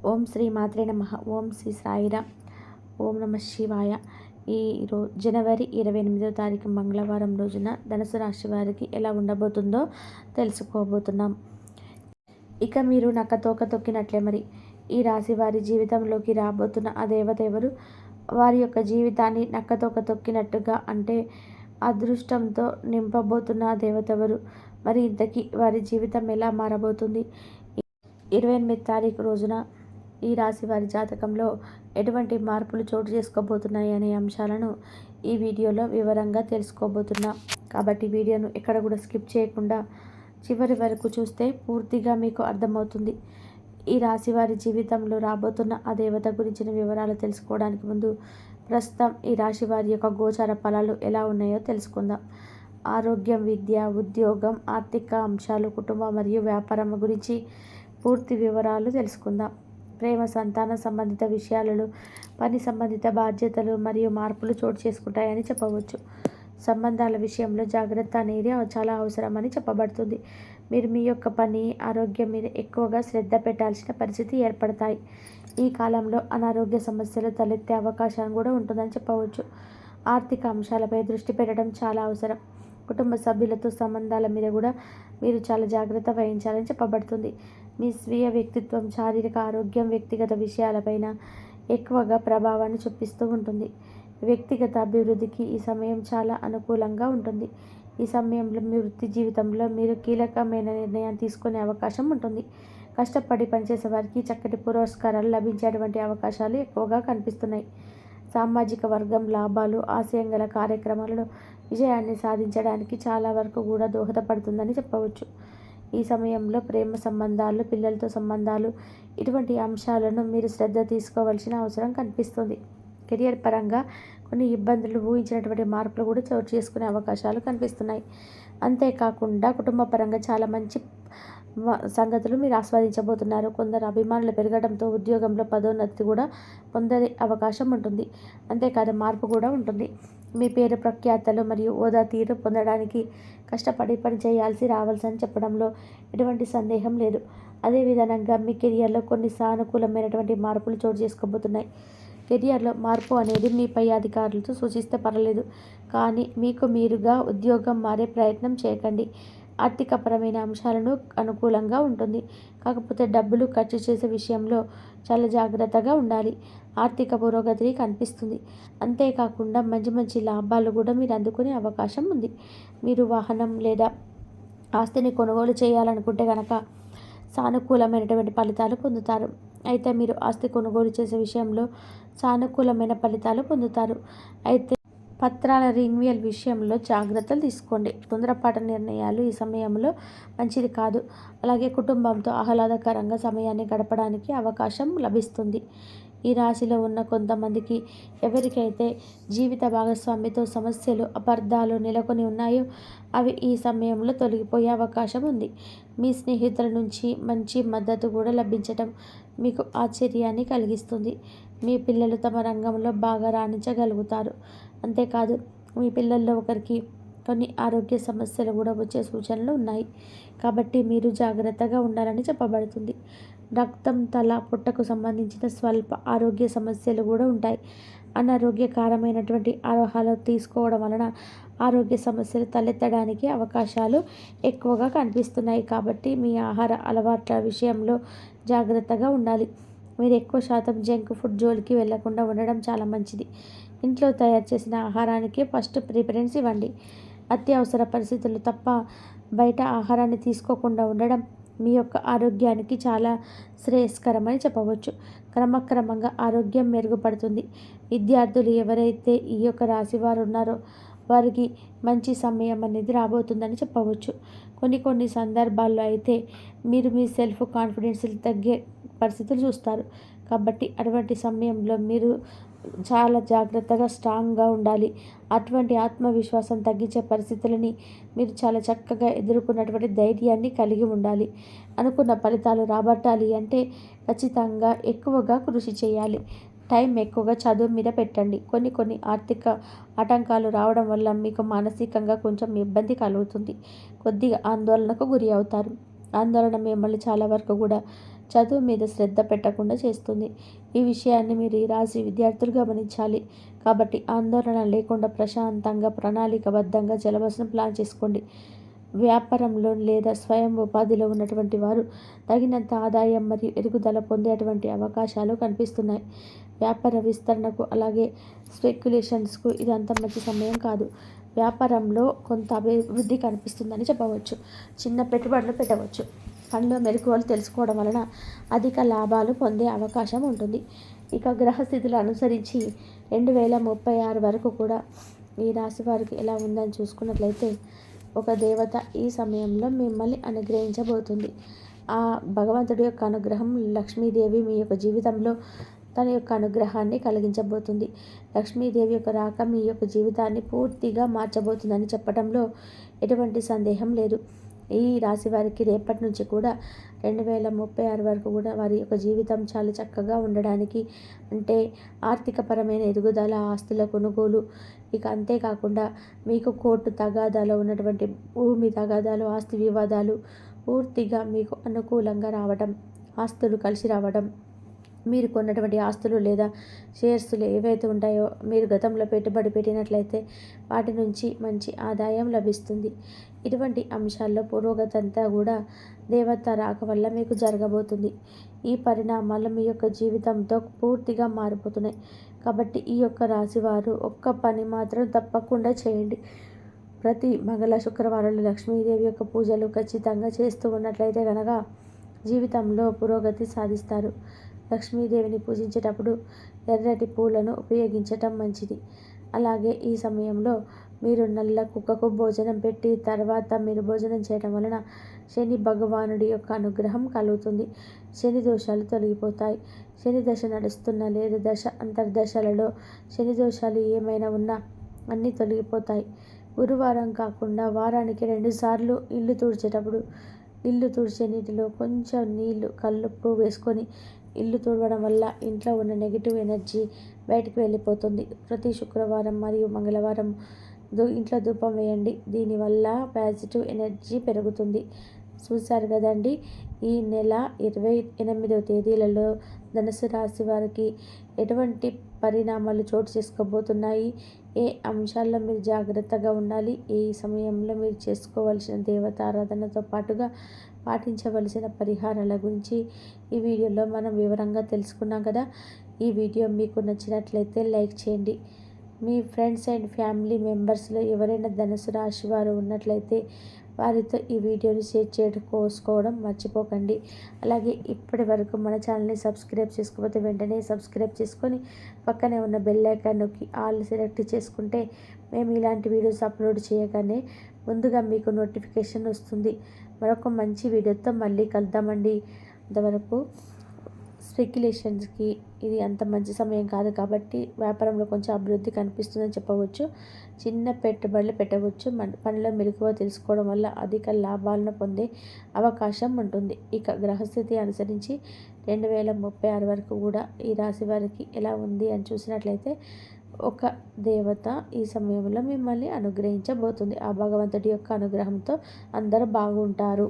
ఓం శ్రీ మాత్రే నమః. ఓం శ్రీ సాయిరామ్. ఓం నమ శివాయ. జనవరి 28వ తారీఖు మంగళవారం రోజున ధనుసు రాశి వారికి ఎలా ఉండబోతుందో తెలుసుకోబోతున్నాం. ఇక మీరు నక్కతోక తొక్కినట్లే మరి. ఈ రాశి వారి జీవితంలోకి రాబోతున్న ఆ దేవత ఎవరు? వారి యొక్క జీవితాన్ని నక్కతోక తొక్కినట్టుగా అంటే అదృష్టంతో నింపబోతున్న ఆ దేవత ఎవరు? మరి ఇంతకీ వారి జీవితం ఎలా మారబోతుంది? 28వ తారీఖు రోజున ఈ రాశి వారి జాతకంలో ఎటువంటి మార్పులు చోటు చేసుకోబోతున్నాయి అనే అంశాలను ఈ వీడియోలో వివరంగా తెలుసుకోబోతున్నాం. కాబట్టి వీడియోను ఎక్కడ కూడా స్కిప్ చేయకుండా చివరి వరకు చూస్తే పూర్తిగా మీకు అర్థమవుతుంది. ఈ రాశి వారి జీవితంలో రాబోతున్న ఆ దేవత గురించిన వివరాలు తెలుసుకోవడానికి ముందు ప్రస్తుతం ఈ రాశి వారి యొక్క గోచార ఫలాలు ఎలా ఉన్నాయో తెలుసుకుందాం. ఆరోగ్యం, విద్య, ఉద్యోగం, ఆర్థిక అంశాలు, కుటుంబం మరియు వ్యాపారం గురించి పూర్తి వివరాలు తెలుసుకుందాం. ప్రేమ, సంతాన సంబంధిత విషయాలలో పని సంబంధిత బాధ్యతలు మరియు మార్పులు చోటు చేసుకుంటాయని చెప్పవచ్చు. సంబంధాల విషయంలో జాగ్రత్త అనేది చాలా అవసరమని చెప్పబడుతుంది. మీరు మీ యొక్క పని, ఆరోగ్యం మీద ఎక్కువగా శ్రద్ధ పెట్టాల్సిన పరిస్థితి ఏర్పడతాయి. ఈ కాలంలో అనారోగ్య సమస్యలు తలెత్తే అవకాశం కూడా ఉంటుందని చెప్పవచ్చు. ఆర్థిక అంశాలపై దృష్టి పెట్టడం చాలా అవసరం. కుటుంబ సభ్యులతో సంబంధాల మీద కూడా మీరు చాలా జాగ్రత్త వహించాలని చెప్పబడుతుంది. మీ స్వీయ వ్యక్తిత్వం, శారీరక ఆరోగ్యం, వ్యక్తిగత విషయాలపైన ఎక్కువగా ప్రభావాన్ని చూపిస్తూ ఉంటుంది. వ్యక్తిగత అభివృద్ధికి ఈ సమయం చాలా అనుకూలంగా ఉంటుంది. ఈ సమయంలో మీ వృత్తి జీవితంలో మీరు కీలకమైన నిర్ణయం తీసుకునే అవకాశం ఉంటుంది. కష్టపడి పనిచేసే వారికి చక్కటి పురస్కారాలు లభించేటువంటి అవకాశాలు ఎక్కువగా కనిపిస్తున్నాయి. సామాజిక వర్గం లాభాలు, ఆశయం గల కార్యక్రమాలలో విజయాన్ని సాధించడానికి చాలా వరకు కూడా దోహదపడుతుందని చెప్పవచ్చు. ఈ సమయంలో ప్రేమ సంబంధాలు, పిల్లలతో సంబంధాలు, ఇటువంటి అంశాలను మీరు శ్రద్ధ తీసుకోవాల్సిన అవసరం కనిపిస్తుంది. కెరియర్ పరంగా కొన్ని ఇబ్బందులు, ఊహించినటువంటి మార్పులు కూడా చోటు చేసుకునే అవకాశాలు కనిపిస్తున్నాయి. అంతేకాకుండా కుటుంబ పరంగా చాలా మంచి సంగతులు మీరు ఆస్వాదించబోతున్నారు. కొందరు అభిమానులు పెరగడంతో ఉద్యోగంలో పదోన్నతి కూడా పొందే అవకాశం ఉంటుంది. అంతేకాదు మార్పు కూడా ఉంటుంది. మీ పేరు ప్రఖ్యాతలు మరియు హోదా తీరు పొందడానికి కష్టపడి పని చేయాల్సి రావాల్సి చెప్పడంలో ఎటువంటి సందేహం లేదు. అదేవిధంగా మీ కెరియర్లో కొన్ని సానుకూలమైనటువంటి మార్పులు చోటు చేసుకోబోతున్నాయి. కెరియర్లో మార్పు అనేది మీ పై అధికారులతో సూచిస్తే పర్వాలేదు, కానీ మీకు మీరుగా ఉద్యోగం మారే ప్రయత్నం చేయకండి. ఆర్థికపరమైన అంశాలను అనుకూలంగా ఉంటుంది. కాకపోతే డబ్బులు ఖర్చు చేసే విషయంలో చాలా జాగ్రత్తగా ఉండాలి. ఆర్థిక పురోగతిని కనిపిస్తుంది. అంతేకాకుండా మంచి మంచి లాభాలు కూడా మీరు అందుకునే అవకాశం ఉంది. మీరు వాహనం లేదా ఆస్తిని కొనుగోలు చేయాలనుకుంటే కనుక సానుకూలమైనటువంటి ఫలితాలు పొందుతారు. అయితే మీరు ఆస్తి కొనుగోలు చేసే విషయంలో సానుకూలమైన ఫలితాలు పొందుతారు. అయితే పత్రాల రీన్యువల్ విషయంలో జాగ్రత్తలు తీసుకోండి. తొందరపాటు నిర్ణయాలు ఈ సమయంలో మంచిది కాదు. అలాగే కుటుంబంతో ఆహ్లాదకరంగా సమయాన్ని గడపడానికి అవకాశం లభిస్తుంది. ఈ రాశిలో ఉన్న కొంతమందికి ఎవరికైతే జీవిత భాగస్వామితో సమస్యలు, అపార్థాలు నెలకొని ఉన్నాయో అవి ఈ సమయంలో తొలగిపోయే అవకాశం ఉంది. మీ స్నేహితుల నుంచి మంచి మద్దతు కూడా లభించడం మీకు ఆశ్చర్యాన్ని కలిగిస్తుంది. మీ పిల్లలు తమ రంగంలో బాగా రాణించగలుగుతారు. అంతేకాదు మీ పిల్లల్లో ఒకరికి కొన్ని ఆరోగ్య సమస్యలు కూడా వచ్చే సూచనలు ఉన్నాయి. కాబట్టి మీరు జాగ్రత్తగా ఉండాలని చెప్పబడుతుంది. రక్తం, తల, పొట్టకు సంబంధించిన స్వల్ప ఆరోగ్య సమస్యలు కూడా ఉంటాయి. అనారోగ్యకరమైనటువంటి ఆహారాలు తీసుకోవడం వలన ఆరోగ్య సమస్యలు తలెత్తడానికి అవకాశాలు ఎక్కువగా కనిపిస్తున్నాయి. కాబట్టి మీ ఆహార అలవాట్ల విషయంలో జాగ్రత్తగా ఉండాలి. మీరు ఎక్కువ శాతం జంక్ ఫుడ్ జోలికి వెళ్లకుండా ఉండడం చాలా మంచిది. ఇంట్లో తయారు చేసిన ఆహారానికి ఫస్ట్ ప్రిఫరెన్స్ ఇవ్వండి. అత్యవసర పరిస్థితులు తప్ప బయట ఆహారాన్ని తీసుకోకుండా ఉండడం మీ యొక్క ఆరోగ్యానికి చాలా శ్రేయస్కరమని చెప్పవచ్చు. క్రమక్రమంగా ఆరోగ్యం మెరుగుపడుతుంది. విద్యార్థులు ఎవరైతే ఈ యొక్క రాశి వారు ఉన్నారో వారికి మంచి సమయం అనేది రాబోతుందని చెప్పవచ్చు. కొన్ని సందర్భాల్లో అయితే మీరు మీ సెల్ఫ్ కాన్ఫిడెన్స్ తగ్గే పరిస్థితులు చూస్తారు. కాబట్టి అటువంటి సమయంలో మీరు చాలా జాగ్రత్తగా స్ట్రాంగ్గా ఉండాలి. అటువంటి ఆత్మవిశ్వాసం తగ్గించే పరిస్థితులని మీరు చాలా చక్కగా ఎదుర్కొన్నటువంటి ధైర్యాన్ని కలిగి ఉండాలి. అనుకున్న ఫలితాలు రాబట్టాలి అంటే ఖచ్చితంగా ఎక్కువగా కృషి చేయాలి. టైం ఎక్కువగా చదువు మీద పెట్టండి. కొన్ని ఆర్థిక ఆటంకాలు రావడం వల్ల మీకు మానసికంగా కొంచెం ఇబ్బంది కలుగుతుంది. కొద్దిగా ఆందోళనకు గురి అవుతారు. ఆందోళన మిమ్మల్ని చాలా వరకు కూడా చదువు మీద శ్రద్ధ పెట్టకుండా చేస్తుంది. ఈ విషయాన్ని మీరు ఈ రాశి విద్యార్థులు గమనించాలి. కాబట్టి ఆందోళన లేకుండా ప్రశాంతంగా ప్రణాళికబద్ధంగా జలబస్ను ప్లాన్ చేసుకోండి. వ్యాపారంలో లేదా స్వయం ఉపాధిలో ఉన్నటువంటి వారు తగినంత ఆదాయం మరియు ఎదుగుదల పొందేటువంటి అవకాశాలు కనిపిస్తున్నాయి. వ్యాపార విస్తరణకు అలాగే స్పెక్యులేషన్స్కు ఇదంతా మంచి సమయం కాదు. వ్యాపారంలో కొంత అభివృద్ధి కనిపిస్తుందని చెప్పవచ్చు. చిన్న పెట్టుబడులు పెట్టవచ్చు. పనిలో మెలకువలు తెలుసుకోవడం వలన అధిక లాభాలు పొందే అవకాశం ఉంటుంది. ఇక గ్రహస్థితులు అనుసరించి 2036 వరకు కూడా ఈ రాశి వారికి ఎలా ఉందని చూసుకున్నట్లయితే ఒక దేవత ఈ సమయంలో మిమ్మల్ని అనుగ్రహించబోతుంది. ఆ భగవంతుడి యొక్క అనుగ్రహం లక్ష్మీదేవి మీ యొక్క జీవితంలో తన యొక్క అనుగ్రహాన్ని కలిగించబోతుంది. లక్ష్మీదేవి యొక్క రాక మీ యొక్క జీవితాన్ని పూర్తిగా మార్చబోతుందని చెప్పడంలో ఎటువంటి సందేహం లేదు. ఈ రాశి వారికి రేపటి నుంచి కూడా 2036 వరకు కూడా వారి యొక్క జీవితం చాలా చక్కగా ఉండడానికి, అంటే ఆర్థికపరమైన ఎదుగుదల, ఆస్తుల కొనుగోలు, ఇక అంతేకాకుండా మీకు కోర్టు తగాదాలో ఉన్నటువంటి భూమి తగాదాలు, ఆస్తి వివాదాలు పూర్తిగా మీకు అనుకూలంగా రావడం, ఆస్తులు కలిసి రావడం, మీరు కొన్నటువంటి ఆస్తులు లేదా షేర్స్లు ఏవైతే ఉంటాయో మీరు గతంలో పెట్టుబడి పెట్టినట్లయితే వాటి నుంచి మంచి ఆదాయం లభిస్తుంది. ఇటువంటి అంశాల్లో పురోగతి అంతా కూడా దేవత రాక వల్ల మీకు జరగబోతుంది. ఈ పరిణామాలు మీ యొక్క జీవితంతో పూర్తిగా మారిపోతున్నాయి. కాబట్టి ఈ యొక్క రాశివారు ఒక్క పని మాత్రం తప్పకుండా చేయండి. ప్రతి మంగళ శుక్రవారాలు లక్ష్మీదేవి యొక్క పూజలు ఖచ్చితంగా చేస్తూ ఉన్నట్లయితే కనుక జీవితంలో పురోగతి సాధిస్తారు. లక్ష్మీదేవిని పూజించేటప్పుడు ఎర్రటి పూలను ఉపయోగించటం మంచిది. అలాగే ఈ సమయంలో మీరు నల్ల కుక్కకు భోజనం పెట్టి తర్వాత మీరు భోజనం చేయడం వలన శని భగవానుడి యొక్క అనుగ్రహం కలుగుతుంది. శని దోషాలు తొలగిపోతాయి. శని దశ నడుస్తున్న లేదా దశ అంతర్దశలలో శని దోషాలు ఏమైనా ఉన్నా అన్నీ తొలగిపోతాయి. గురువారం కాకుండా వారానికి 2 సార్లు ఇల్లు తుడిచేటప్పుడు ఇల్లు తుడిచే నీటిలో కొంచెం నీళ్లు కల్లుప్పు వేసుకొని ఇల్లు తుడవడం వల్ల ఇంట్లో ఉన్న నెగిటివ్ ఎనర్జీ బయటకు వెళ్ళిపోతుంది. ప్రతి శుక్రవారం మరియు మంగళవారం ఇంట్లో ధూపం వేయండి. దీనివల్ల పాజిటివ్ ఎనర్జీ పెరుగుతుంది. చూశారు కదండి, ఈ నెల 28వ తేదీలలో ధనుసు రాశి వారికి ఎటువంటి పరిణామాలు చోటు చేసుకోబోతున్నాయి, ఏ అంశాల్లో మీరు జాగ్రత్తగా ఉండాలి, ఈ సమయంలో మీరు చేసుకోవాల్సిన దేవతారాధనతో పాటుగా పాటించవలసిన పరిహారాల గురించి ఈ వీడియోలో మనం వివరంగా తెలుసుకున్నాం కదా. ఈ వీడియో మీకు నచ్చినట్లయితే లైక్ చేయండి. మీ ఫ్రెండ్స్ అండ్ ఫ్యామిలీ మెంబర్స్లో ఎవరైనా ధనుసు రాశి వారు ఉన్నట్లయితే వారితో ఈ వీడియోని షేర్ చేసుకోవడం మర్చిపోకండి. అలాగే ఇప్పటి వరకు మన ఛానల్ని సబ్స్క్రైబ్ చేసుకోకపోతే వెంటనే సబ్స్క్రైబ్ చేసుకొని పక్కనే ఉన్న బెల్ ఐకాన్ నొక్కి ఆల్ సెలెక్ట్ చేసుకుంటే మేము ఇలాంటి వీడియోస్ అప్లోడ్ చేయగానే ముందుగా మీకు నోటిఫికేషన్ వస్తుంది. మరొక మంచి వీడియోతో మళ్ళీ కలుద్దామండి. అంతవరకు స్పెక్యులేషన్స్కి ఇది అంత మంచి సమయం కాదు కాబట్టి వ్యాపారంలో కొంచెం అభివృద్ధి కనిపిస్తుందని చెప్పవచ్చు. చిన్న పెట్టుబడులు పెట్టవచ్చు. పనిలో మెలకువ తెలుసుకోవడం వల్ల అధిక లాభాలను పొందే అవకాశం ఉంటుంది. ఇక గ్రహస్థితి అనుసరించి 2036 వరకు కూడా ఈ రాశి వారికి ఎలా ఉంది అని చూసినట్లయితే ఒక దేవత ఈ సమయంలో మిమ్మల్ని అనుగ్రహించబోతుంది. ఆ భగవంతుడి యొక్క అనుగ్రహంతో అందరూ బాగుంటారు.